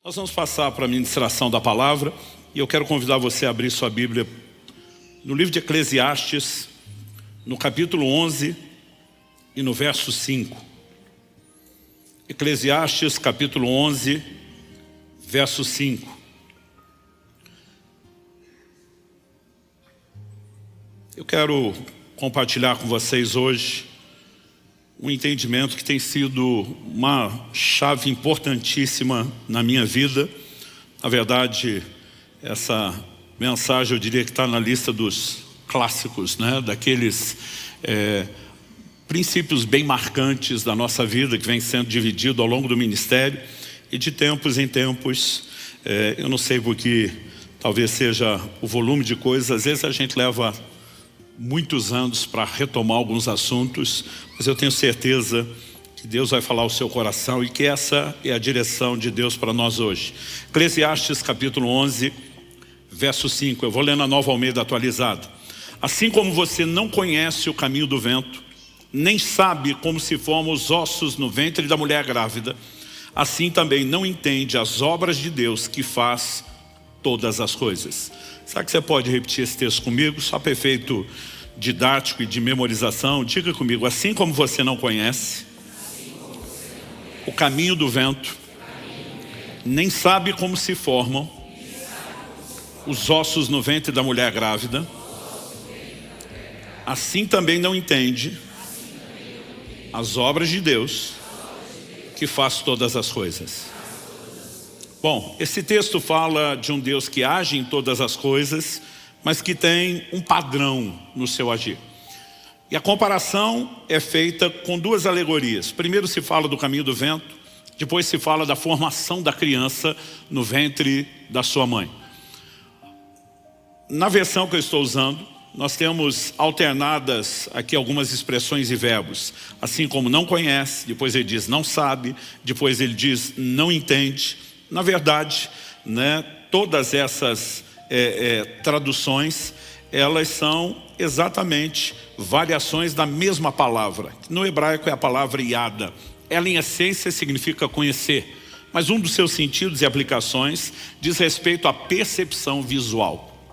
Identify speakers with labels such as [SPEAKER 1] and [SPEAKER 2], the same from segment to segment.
[SPEAKER 1] Nós vamos passar para a ministração da palavra e eu quero convidar você a abrir sua Bíblia no livro de Eclesiastes, no capítulo 11 e no verso 5. Eclesiastes, capítulo 11, verso 5. Eu quero compartilhar com vocês hoje um entendimento que tem sido uma chave importantíssima na minha vida. Na verdade, essa mensagem eu diria que está na lista dos clássicos, né? Daqueles princípios bem marcantes da nossa vida, que vem sendo dividido ao longo do ministério. E de tempos em tempos, eu não sei porque, talvez seja o volume de coisas, às vezes a gente leva muitos anos para retomar alguns assuntos, mas eu tenho certeza que Deus vai falar ao seu coração e que essa é a direção de Deus para nós hoje. Eclesiastes capítulo 11, verso 5, eu vou ler na Nova Almeida atualizada. Assim como você não conhece o caminho do vento, nem sabe como se formam os ossos no ventre da mulher grávida, assim também não entende as obras de Deus que faz todas as coisas. Será que você pode repetir esse texto comigo? Só para efeito didático e de memorização. Diga comigo: assim como você não conhece o caminho do vento, nem sabe como se formam os ossos no ventre da mulher grávida, assim também não entende as obras de Deus que faz todas as coisas. Bom, esse texto fala de um Deus que age em todas as coisas, mas que tem um padrão no seu agir. E a comparação é feita com duas alegorias. Primeiro se fala do caminho do vento, depois se fala da formação da criança no ventre da sua mãe. Na versão que eu estou usando, nós temos alternadas aqui algumas expressões e verbos. Assim como não conhece, depois ele diz não sabe, depois ele diz não entende. Na verdade, né, todas essas traduções, elas são exatamente variações da mesma palavra. No hebraico é a palavra yada. Ela em essência significa conhecer, mas um dos seus sentidos e aplicações diz respeito à percepção visual.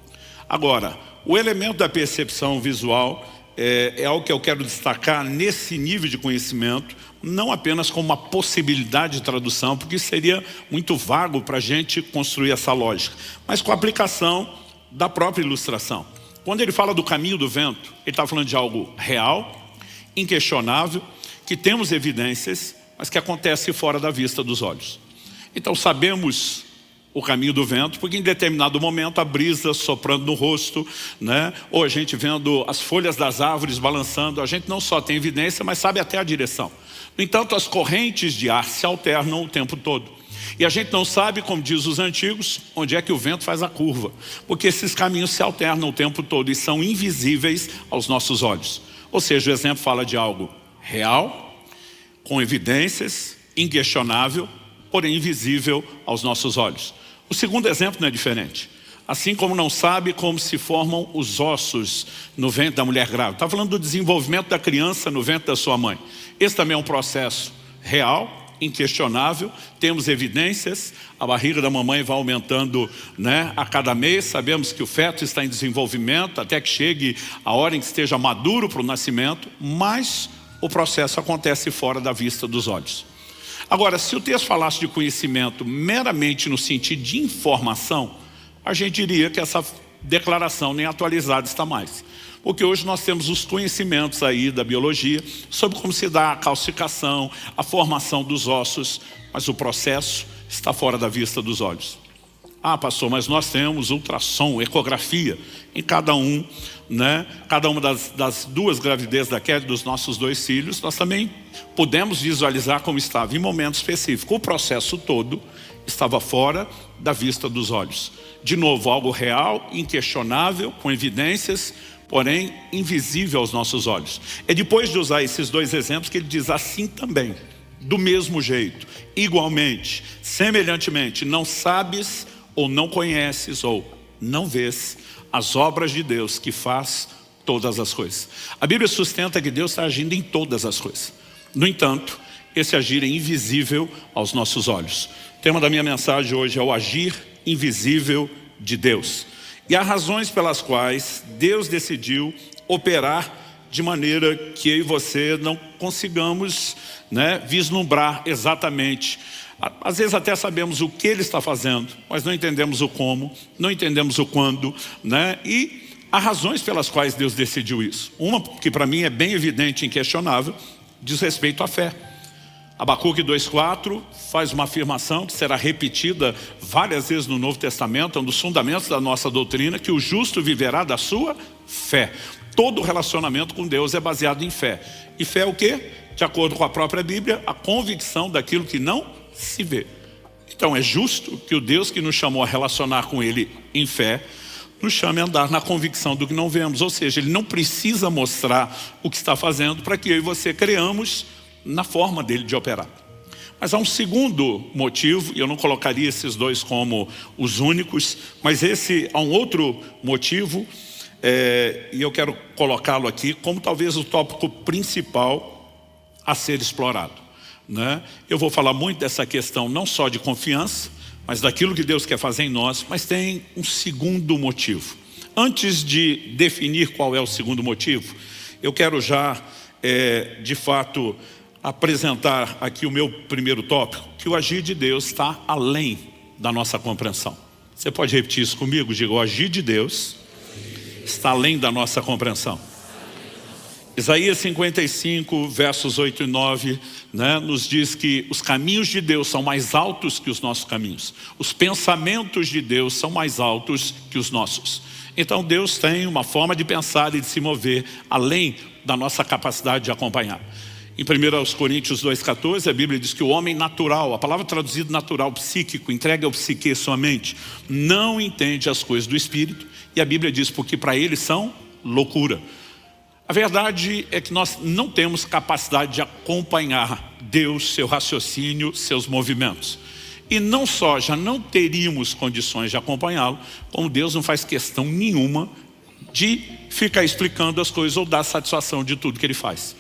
[SPEAKER 1] Agora, o elemento da percepção visual é algo que eu quero destacar nesse nível de conhecimento, não apenas como uma possibilidade de tradução, porque isso seria muito vago para a gente construir essa lógica, mas com a aplicação da própria ilustração. Quando ele fala do caminho do vento, ele está falando de algo real, inquestionável, que temos evidências, mas que acontece fora da vista dos olhos. Então sabemos o caminho do vento, porque em determinado momento a brisa soprando no rosto, né? Ou a gente vendo as folhas das árvores balançando, a gente não só tem evidência, mas sabe até a direção. No entanto, as correntes de ar se alternam o tempo todo. E a gente não sabe, como diz os antigos, onde é que o vento faz a curva, porque esses caminhos se alternam o tempo todo e são invisíveis aos nossos olhos. Ou seja, o exemplo fala de algo real, com evidências, inquestionável, porém invisível aos nossos olhos. O segundo exemplo não é diferente. Assim como não sabe como se formam os ossos no ventre da mulher grávida. Está falando do desenvolvimento da criança no ventre da sua mãe. Esse também é um processo real, inquestionável. Temos evidências. A barriga da mamãe vai aumentando, né, a cada mês. Sabemos que o feto está em desenvolvimento até que chegue a hora em que esteja maduro para o nascimento. Mas o processo acontece fora da vista dos olhos. Agora, se o texto falasse de conhecimento meramente no sentido de informação, a gente diria que essa declaração nem atualizada está mais. Porque hoje nós temos os conhecimentos aí da biologia sobre como se dá a calcificação, a formação dos ossos, mas o processo está fora da vista dos olhos. Ah, pastor, mas nós temos ultrassom, ecografia em cada um, né? Cada uma das duas gravidezes da Kelly, dos nossos dois filhos, nós também pudemos visualizar como estava em momento específico. O processo todo estava fora da vista dos olhos. De novo, algo real, inquestionável, com evidências, porém invisível aos nossos olhos. É depois de usar esses dois exemplos que ele diz assim também, do mesmo jeito, igualmente, semelhantemente, não sabes ou não conheces ou não vês as obras de Deus que faz todas as coisas. A Bíblia sustenta que Deus está agindo em todas as coisas. No entanto, esse agir é invisível aos nossos olhos. O tema da minha mensagem hoje é o agir invisível de Deus. E há razões pelas quais Deus decidiu operar de maneira que eu e você não consigamos, vislumbrar exatamente. Às vezes até sabemos o que Ele está fazendo, mas não entendemos o como, não entendemos o quando, E há razões pelas quais Deus decidiu isso. Uma que para mim é bem evidente e inquestionável, diz respeito à fé. Abacuque 2,4 faz uma afirmação que será repetida várias vezes no Novo Testamento, é um dos fundamentos da nossa doutrina, que o justo viverá da sua fé. Todo relacionamento com Deus é baseado em fé. E fé é o quê? De acordo com a própria Bíblia, a convicção daquilo que não se vê. Então é justo que o Deus que nos chamou a relacionar com Ele em fé, nos chame a andar na convicção do que não vemos. Ou seja, Ele não precisa mostrar o que está fazendo para que eu e você creamos na forma dele de operar. Mas há um segundo motivo, e eu não colocaria esses dois como os únicos, mas há um outro motivo, e eu quero colocá-lo aqui como talvez o tópico principal a ser explorado. Eu vou falar muito dessa questão não só de confiança, mas daquilo que Deus quer fazer em nós, mas tem um segundo motivo. Antes de definir qual é o segundo motivo, eu quero já, de fato, apresentar aqui o meu primeiro tópico, que o agir de Deus está além da nossa compreensão. Você pode repetir isso comigo? Diga, o agir de Deus está além da nossa compreensão. Isaías 55, versos 8 e 9, nos diz que os caminhos de Deus são mais altos que os nossos caminhos. Os pensamentos de Deus são mais altos que os nossos. Então Deus tem uma forma de pensar e de se mover além da nossa capacidade de acompanhar. Em 1 Coríntios 2,14, a Bíblia diz que o homem natural, a palavra traduzida natural, psíquico, entregue ao psique sua mente, não entende as coisas do Espírito. E a Bíblia diz porque para eles são loucura. A verdade é que nós não temos capacidade de acompanhar Deus, seu raciocínio, seus movimentos. E não só já não teríamos condições de acompanhá-lo, como Deus não faz questão nenhuma de ficar explicando as coisas ou dar satisfação de tudo que Ele faz.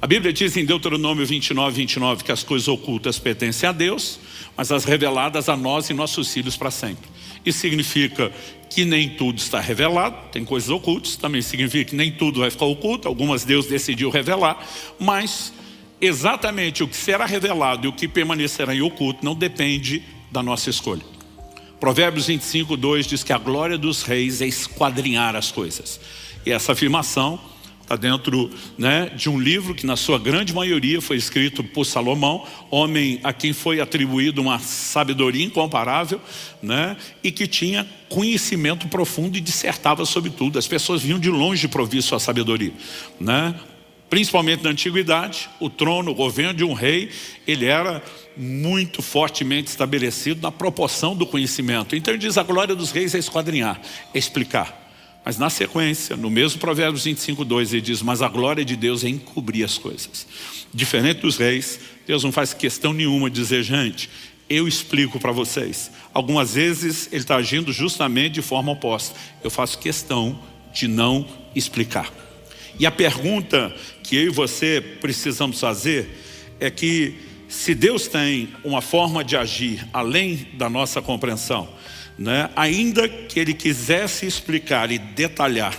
[SPEAKER 1] A Bíblia diz em Deuteronômio 29 que as coisas ocultas pertencem a Deus, mas as reveladas a nós e nossos filhos para sempre. Isso significa que nem tudo está revelado, tem coisas ocultas, também significa que nem tudo vai ficar oculto, algumas Deus decidiu revelar, mas exatamente o que será revelado e o que permanecerá em oculto não depende da nossa escolha. Provérbios 25:2 diz que a glória dos reis é esquadrinhar as coisas. E essa afirmação está dentro de um livro que na sua grande maioria foi escrito por Salomão, homem a quem foi atribuído uma sabedoria incomparável, e que tinha conhecimento profundo e dissertava sobre tudo. As pessoas vinham de longe para ouvir sua sabedoria. Principalmente na antiguidade, o trono, o governo de um rei, ele era muito fortemente estabelecido na proporção do conhecimento. Então ele diz, a glória dos reis é esquadrinhar, é explicar. Mas na sequência, no mesmo Provérbios 25:2, ele diz, mas a glória de Deus é encobrir as coisas. Diferente dos reis, Deus não faz questão nenhuma de dizer, gente, eu explico para vocês. Algumas vezes ele está agindo justamente de forma oposta. Eu faço questão de não explicar. E a pergunta que eu e você precisamos fazer é que se Deus tem uma forma de agir além da nossa compreensão, ainda que Ele quisesse explicar e detalhar,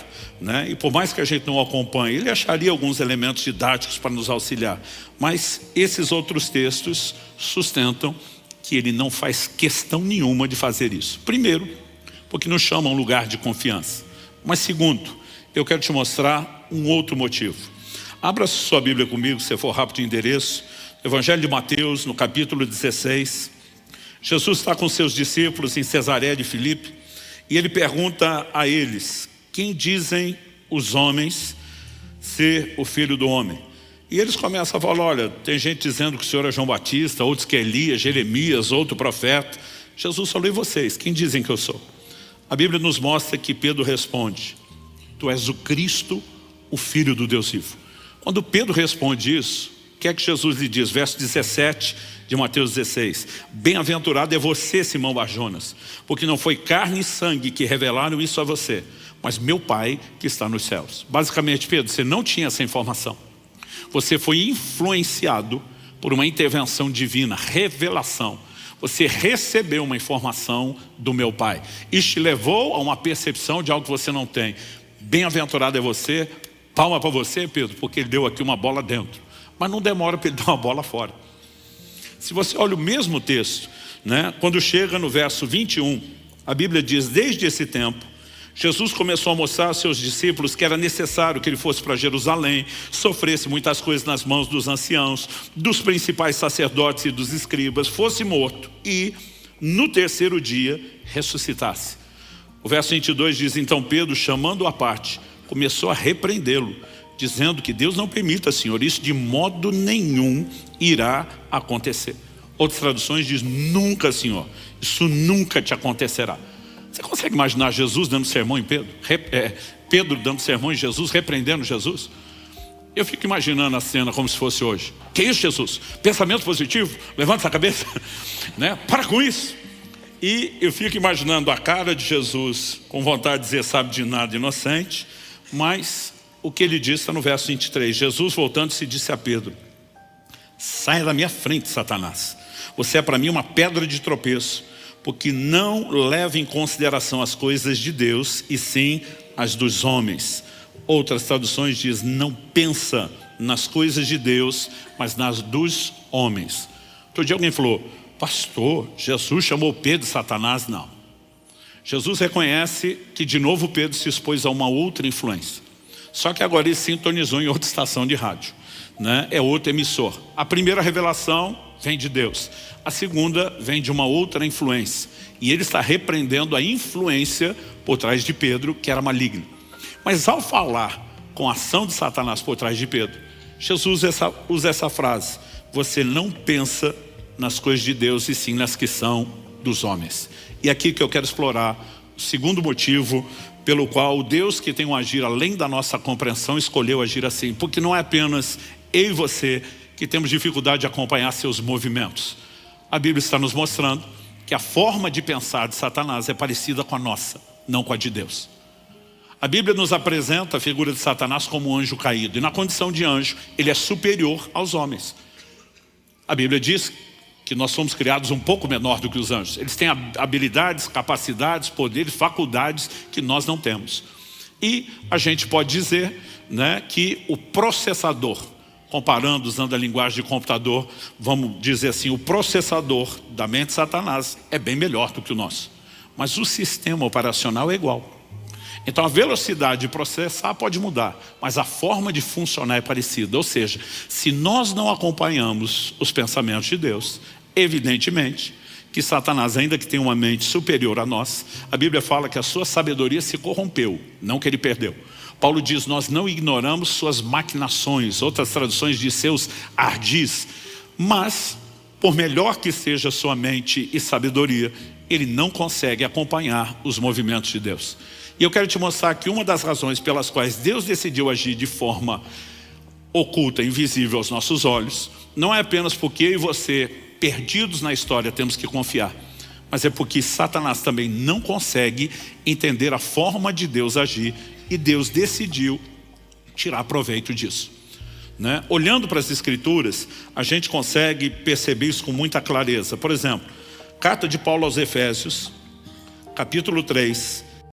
[SPEAKER 1] e por mais que a gente não acompanhe, Ele acharia alguns elementos didáticos para nos auxiliar, mas esses outros textos sustentam que Ele não faz questão nenhuma de fazer isso. Primeiro, porque nos chama a um lugar de confiança. Mas segundo, eu quero te mostrar um outro motivo. Abra sua Bíblia comigo, se for rápido de endereço, Evangelho de Mateus, no capítulo 16. Jesus está com seus discípulos em Cesareia de Filipe e ele pergunta a eles, quem dizem os homens ser o Filho do Homem? E eles começam a falar, olha, tem gente dizendo que o Senhor é João Batista, outros que é Elias, Jeremias, outro profeta. Jesus falou, e vocês, quem dizem que eu sou? A Bíblia nos mostra que Pedro responde, tu és o Cristo, o Filho do Deus vivo. Quando Pedro responde isso, o que é que Jesus lhe diz? Verso 17 de Mateus 16. Bem-aventurado é você, Simão Barjonas, porque não foi carne e sangue que revelaram isso a você, mas meu Pai que está nos céus. Basicamente, Pedro, você não tinha essa informação. Você foi influenciado por uma intervenção divina, revelação. Você recebeu uma informação do meu Pai. Isso te levou a uma percepção de algo que você não tem. Bem-aventurado é você, palma para você, Pedro, porque ele deu aqui uma bola dentro. Mas não demora para ele dar uma bola fora. Se você olha o mesmo texto, né, quando chega no verso 21, a Bíblia diz, desde esse tempo, Jesus começou a mostrar aos seus discípulos que era necessário que ele fosse para Jerusalém, sofresse muitas coisas nas mãos dos anciãos, dos principais sacerdotes e dos escribas, fosse morto e, no terceiro dia, ressuscitasse. O verso 22 diz, então Pedro, chamando-o à parte, começou a repreendê-lo, dizendo que Deus não permita, Senhor, isso de modo nenhum irá acontecer. Outras traduções dizem, nunca, Senhor, isso nunca te acontecerá. Você consegue imaginar Jesus dando sermão em Pedro? Pedro dando sermão em Jesus, repreendendo Jesus? Eu fico imaginando a cena como se fosse hoje. Que isso, Jesus? Pensamento positivo? Levanta essa cabeça. Né? Para com isso. E eu fico imaginando a cara de Jesus com vontade de dizer, sabe de nada, inocente. Mas o que ele diz está no verso 23. Jesus, voltando-se, disse a Pedro, saia da minha frente, Satanás. Você é para mim uma pedra de tropeço, porque não leva em consideração as coisas de Deus, e sim as dos homens. Outras traduções dizem, não pensa nas coisas de Deus, mas nas dos homens. Outro dia alguém falou, pastor, Jesus chamou Pedro de Satanás? Não. Jesus reconhece que de novo Pedro se expôs a uma outra influência. Só que agora ele sintonizou em outra estação de rádio, né? É outro emissor. A primeira revelação vem de Deus. A segunda vem de uma outra influência. E ele está repreendendo a influência por trás de Pedro, que era maligna. Mas ao falar com a ação de Satanás por trás de Pedro, Jesus usa essa frase, você não pensa nas coisas de Deus e sim nas que são dos homens. E aqui que eu quero explorar o segundo motivo pelo qual o Deus que tem um agir além da nossa compreensão escolheu agir assim. Porque não é apenas eu e você que temos dificuldade de acompanhar seus movimentos. A Bíblia está nos mostrando que a forma de pensar de Satanás é parecida com a nossa, não com a de Deus. A Bíblia nos apresenta a figura de Satanás como um anjo caído. E na condição de anjo, ele é superior aos homens. A Bíblia diz que nós somos criados um pouco menor do que os anjos. Eles têm habilidades, capacidades, poderes, faculdades que nós não temos. E a gente pode dizer, né, que o processador, comparando, usando a linguagem de computador, vamos dizer assim, o processador da mente de Satanás é bem melhor do que o nosso. Mas o sistema operacional é igual. Então a velocidade de processar pode mudar, mas a forma de funcionar é parecida. Ou seja, se nós não acompanhamos os pensamentos de Deus, evidentemente que Satanás, ainda que tenha uma mente superior a nós, a Bíblia fala que a sua sabedoria se corrompeu, não que ele perdeu. Paulo diz, nós não ignoramos suas maquinações, outras traduções dizem seus ardis, mas por melhor que seja sua mente e sabedoria, ele não consegue acompanhar os movimentos de Deus. E eu quero te mostrar que uma das razões pelas quais Deus decidiu agir de forma oculta, invisível aos nossos olhos, não é apenas porque eu e você, perdidos na história, temos que confiar, mas é porque Satanás também não consegue entender a forma de Deus agir e Deus decidiu tirar proveito disso. Né? Olhando para as Escrituras, a gente consegue perceber isso com muita clareza. Por exemplo, carta de Paulo aos Efésios, capítulo 3,